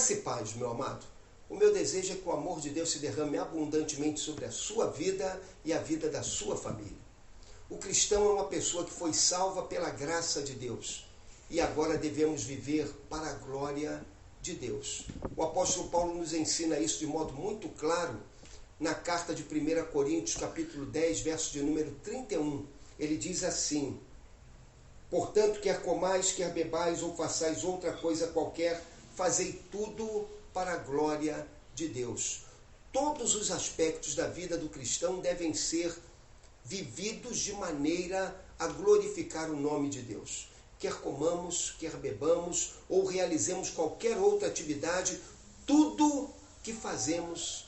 Graça e paz, meu amado. O meu desejo é que o amor de Deus se derrame abundantemente sobre a sua vida e a vida da sua família. O cristão é uma pessoa que foi salva pela graça de Deus e agora devemos viver para a glória de Deus. O apóstolo Paulo nos ensina isso de modo muito claro na carta de 1 Coríntios, capítulo 10, verso de número 31. Ele diz assim: portanto, quer comais, quer bebais ou façais outra coisa qualquer, fazei tudo para a glória de Deus. Todos os aspectos da vida do cristão devem ser vividos de maneira a glorificar o nome de Deus. Quer comamos, quer bebamos ou realizemos qualquer outra atividade, tudo que fazemos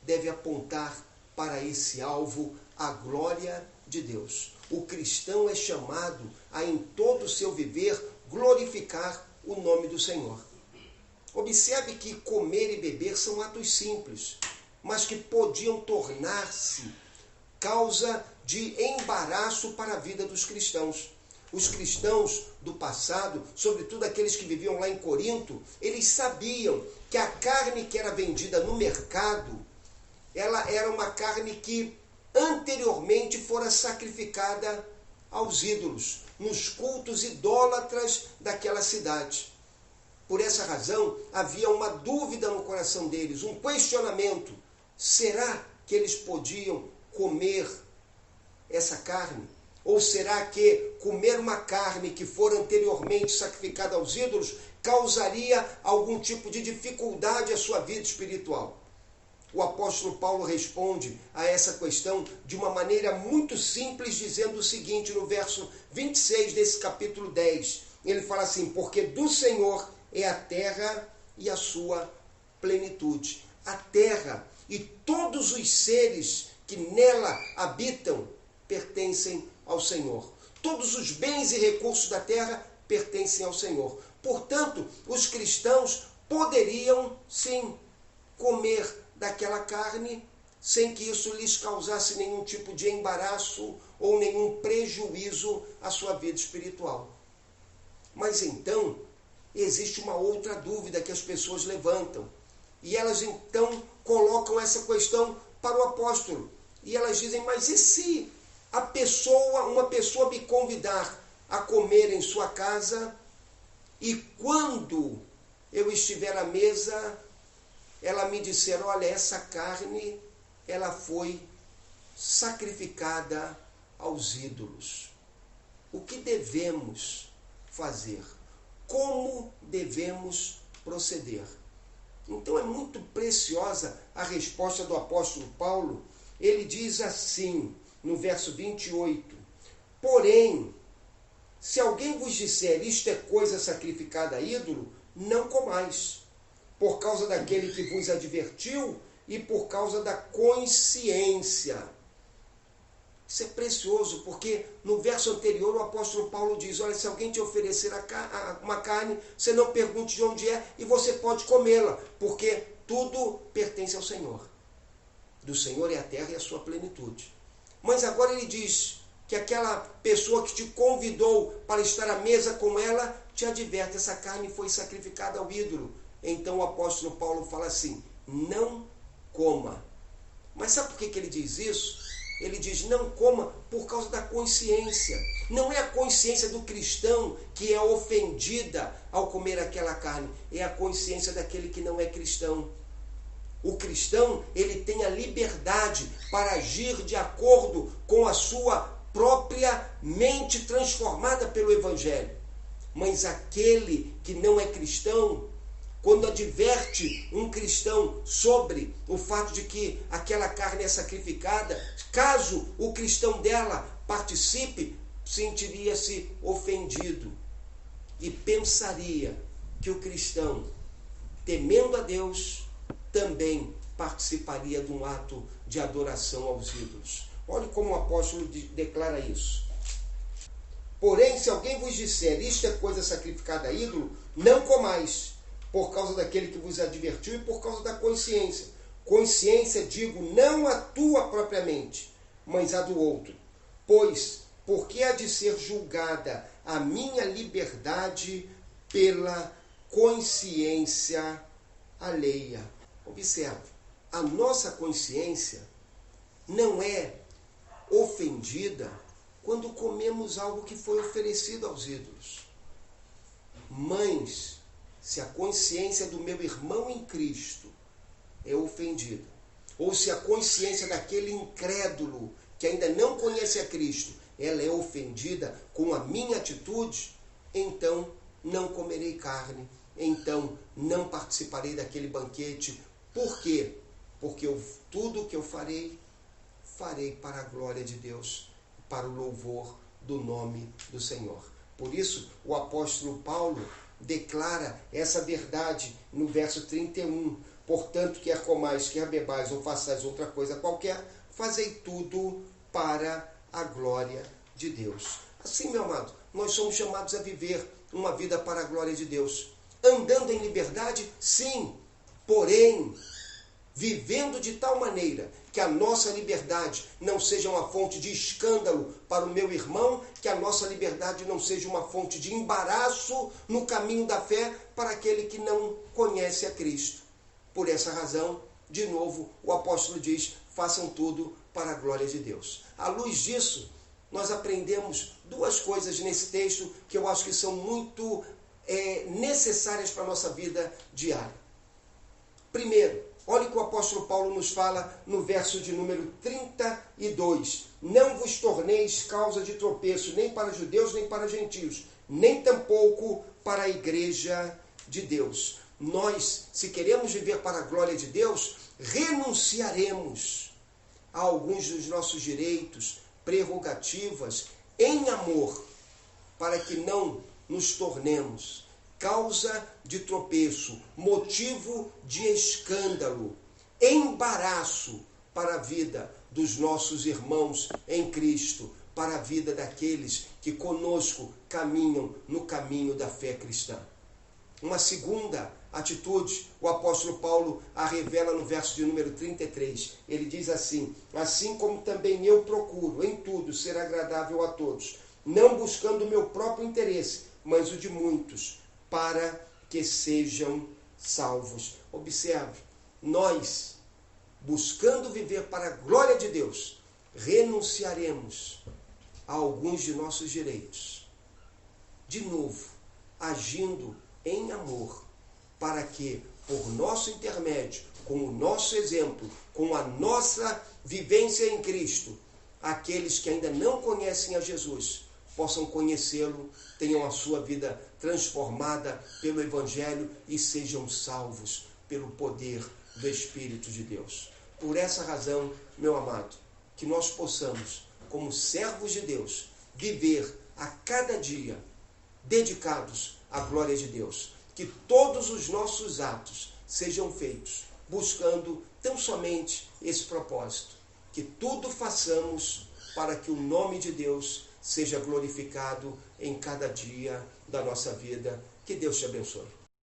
deve apontar para esse alvo, a glória de Deus. O cristão é chamado a, em todo o seu viver, glorificar o nome do Senhor. Observe que comer e beber são atos simples, mas que podiam tornar-se causa de embaraço para a vida dos cristãos. Os cristãos do passado, sobretudo aqueles que viviam lá em Corinto, eles sabiam que a carne que era vendida no mercado, ela era uma carne que anteriormente fora sacrificada aos ídolos, nos cultos idólatras daquela cidade. Por essa razão, havia uma dúvida no coração deles, um questionamento. Será que eles podiam comer essa carne? Ou será que comer uma carne que for anteriormente sacrificada aos ídolos causaria algum tipo de dificuldade à sua vida espiritual? O apóstolo Paulo responde a essa questão de uma maneira muito simples, dizendo o seguinte, no verso 26 desse capítulo 10. Ele fala assim: porque do Senhor é a terra e a sua plenitude. A terra e todos os seres que nela habitam pertencem ao Senhor. Todos os bens e recursos da terra pertencem ao Senhor. Portanto, os cristãos poderiam, sim, comer daquela carne sem que isso lhes causasse nenhum tipo de embaraço ou nenhum prejuízo à sua vida espiritual. Mas então, existe uma outra dúvida que as pessoas levantam. E elas então colocam essa questão para o apóstolo. E elas dizem: mas e se uma pessoa me convidar a comer em sua casa e quando eu estiver à mesa, ela me disser: olha, essa carne, ela foi sacrificada aos ídolos. O que devemos fazer? Como devemos proceder? Então é muito preciosa a resposta do apóstolo Paulo. Ele diz assim, no verso 28, porém, se alguém vos disser isto é coisa sacrificada a ídolo, não comais, por causa daquele que vos advertiu e por causa da consciência. Isso é precioso, porque no verso anterior o apóstolo Paulo diz: olha, se alguém te oferecer uma carne, você não pergunte de onde é e você pode comê-la, porque tudo pertence ao Senhor. Do Senhor é a terra e a sua plenitude. Mas agora ele diz que aquela pessoa que te convidou para estar à mesa com ela te adverte: essa carne foi sacrificada ao ídolo. Então o apóstolo Paulo fala assim: não coma. Mas sabe por que ele diz isso? Ele diz: não coma por causa da consciência. Não é a consciência do cristão que é ofendida ao comer aquela carne. É a consciência daquele que não é cristão. O cristão, ele tem a liberdade para agir de acordo com a sua própria mente transformada pelo Evangelho. Mas aquele que não é cristão, quando adverte um cristão sobre o fato de que aquela carne é sacrificada, caso o cristão dela participe, sentiria-se ofendido e pensaria que o cristão, temendo a Deus, também participaria de um ato de adoração aos ídolos. Olhe como o apóstolo declara isso. Porém, se alguém vos disser isto é coisa sacrificada a ídolo, não comais, por causa daquele que vos advertiu e por causa da consciência. Consciência, digo, não a tua propriamente, mas a do outro. Pois, porque há de ser julgada a minha liberdade pela consciência alheia. Observe, a nossa consciência não é ofendida quando comemos algo que foi oferecido aos ídolos. Mas, se a consciência do meu irmão em Cristo é ofendida, ou se a consciência daquele incrédulo que ainda não conhece a Cristo, ela é ofendida com a minha atitude, então não comerei carne, então não participarei daquele banquete. Por quê? Porque tudo que eu farei para a glória de Deus, para o louvor do nome do Senhor. Por isso, o apóstolo Paulo declara essa verdade no verso 31. Portanto, quer comais, quer bebais ou façais outra coisa qualquer, fazei tudo para a glória de Deus. Assim, meu amado, nós somos chamados a viver uma vida para a glória de Deus. Andando em liberdade, sim, porém, vivendo de tal maneira que a nossa liberdade não seja uma fonte de escândalo para o meu irmão, que a nossa liberdade não seja uma fonte de embaraço no caminho da fé para aquele que não conhece a Cristo. Por essa razão, de novo, o apóstolo diz, façam tudo para a glória de Deus. À luz disso, nós aprendemos duas coisas nesse texto que eu acho que são muito necessárias para a nossa vida diária. Primeiro, olha o que o apóstolo Paulo nos fala no verso de número 32. Não vos torneis causa de tropeço, nem para judeus, nem para gentios, nem tampouco para a igreja de Deus. Nós, se queremos viver para a glória de Deus, renunciaremos a alguns dos nossos direitos, prerrogativas, em amor, para que não nos tornemos causa de tropeço, motivo de escândalo, embaraço para a vida dos nossos irmãos em Cristo, para a vida daqueles que conosco caminham no caminho da fé cristã. Uma segunda atitude, o apóstolo Paulo a revela no verso de número 33. Ele diz assim, assim como também eu procuro em tudo ser agradável a todos, não buscando o meu próprio interesse, mas o de muitos, para que sejam salvos. Observe, nós, buscando viver para a glória de Deus, renunciaremos a alguns de nossos direitos. De novo, agindo em amor, para que, por nosso intermédio, com o nosso exemplo, com a nossa vivência em Cristo, aqueles que ainda não conhecem a Jesus, possam conhecê-lo, tenham a sua vida transformada pelo Evangelho e sejam salvos pelo poder do Espírito de Deus. Por essa razão, meu amado, que nós possamos, como servos de Deus, viver a cada dia dedicados à glória de Deus. Que todos os nossos atos sejam feitos buscando tão somente esse propósito. Que tudo façamos para que o nome de Deus seja glorificado em cada dia da nossa vida. Que Deus te abençoe.